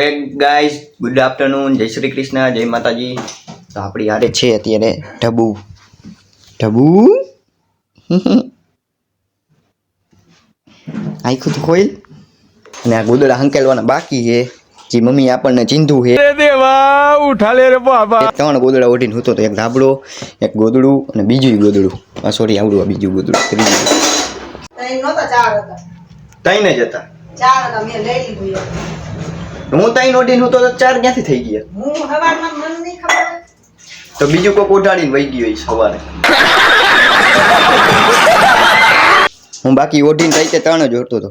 Guys good afternoon, જય શ્રી કૃષ્ણ, જય માતાજી. તો આપણી હારે છે અત્યારે ઢબુ આખું તો ખોઈ અને આ ગોદડા હંકેલવાના બાકી છે જે મમ્મી આપણને ચીંધું છે. દેવા ઉઠા લે રે બાબા. 3 ગોદડા ઓઢીને હતો તો એક ધાબળો, એક ગોદડું અને બીજું ગોદડું. આ સોરી આવડું બીજું ગોદડું. ત્રણ જ હતા. 4 હતા મેં લઈ લીધું. હું તઈ ઓઢીને હતો તો 4 ક્યાંથી થઈ ગયા? હું હવારમાં મને નહીં ખબર. તો બીજું કોક ઓઢાડીને વહી ગયો સવારે. હું બાકી ઓઢીને રાતે 3 જ ઓઢતો હતો.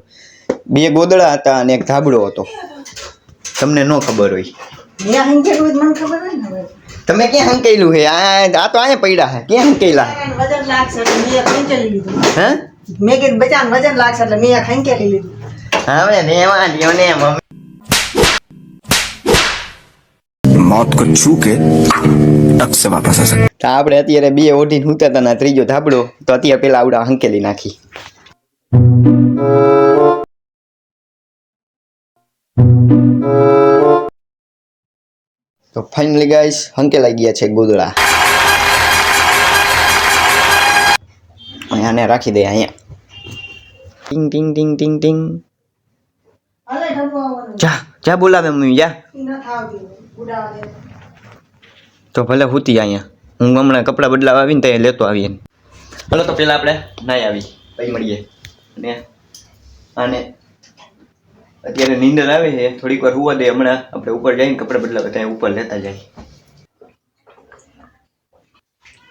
2 ગોદડા હતા અને એક ધાબળો હતો. તમને ન ખબર હોય. મેં હંકેલું મને ખબર હોય ને. તમે ક્યાં હંકેલું હે? આ તો અહીંયા પડ્યા હે. ક્યાં હંકેલા? વજન લાગશે એટલે મેં હંકેલી લીધું. હે? મેં કીધું બચાન વજન લાગશે એટલે મેં હંકેલી લીધું. હા મને દેવા દ્યો ને મમ્મી. मौत को छू के टक से वापस आ सकते. તો આપણે અત્યારે 2 ઓઢીને હુતા હતા ને ત્રીજો ધાબળો તો અત્યારે પેલા આવડા હંકેલી નાખી. તો ફાઇનલી ગાઈસ હંકેલાઈ ગયા છે ગોદડા. આને રાખી દે અહીંયા. ટિંગ ટિંગ ટિંગ ટિંગ ટિંગ. અલે ઢબુ આવવાનું. જા બોલાવે મમ્મી જા. ઈ ન થાવતી ઉડાવા દે. તો ભલે હુતી અહીંયા. હું હમણાં કપડાં બદલાવા આવીને ત્યાં લેતો આવીએ. હાલો તો પેલા આપણે નાઈ આવી પછી મળીએ. અને આને અત્યારે નીંદર આવે છે, થોડીક વાર હુવા દે. હમણાં આપણે ઉપર જઈને કપડાં બદલાવા ત્યાં ઉપર લેતા જાય.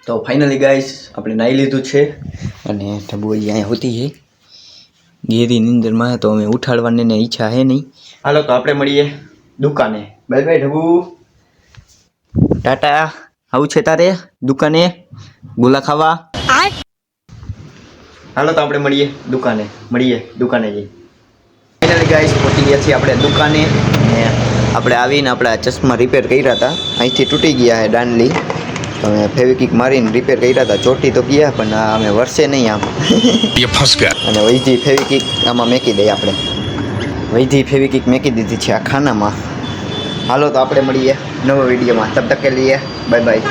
તો ફાઇનલી ગાઈસ આપણે નાઈ લીધું છે અને ઢબુ અહીંયા હોતી છે ગેરી નીંદરમાં. તો અમે ઉઠાડવાની ને ઈચ્છા હે નહીં. હાલો તો આપણે મળીએ દુકાને. બાય બાય ઢબુ, ટાટા. આવું છે તારે દુકાને ગોલા ખાવા? હાલો તો આપણે મળીએ દુકાને જઈ. ફાઇનલી ગાઈસ પહોંચી ગયા છીએ આપણે દુકાને. અને આપણે આવીને આપણા ચશ્મા રિપેર કર્યા હતા. અહીંથી તૂટી ગયા છે દાંડલી. તો અમે ફેવિકિક મારીને રિપેર કર્યા હતા. ચોટી તો ગયા પણ અમે વરસે નહીં આમ. અને વૈધી ફેવિકિક આમાં મેકી દઈએ આપણે. વૈધી ફેવિકિક મેકી દીધી છે આ ખાનામાં. હાલો તો આપણે મળીએ નવા વિડીયોમાં. તબ તક કે લીએ બાય બાય.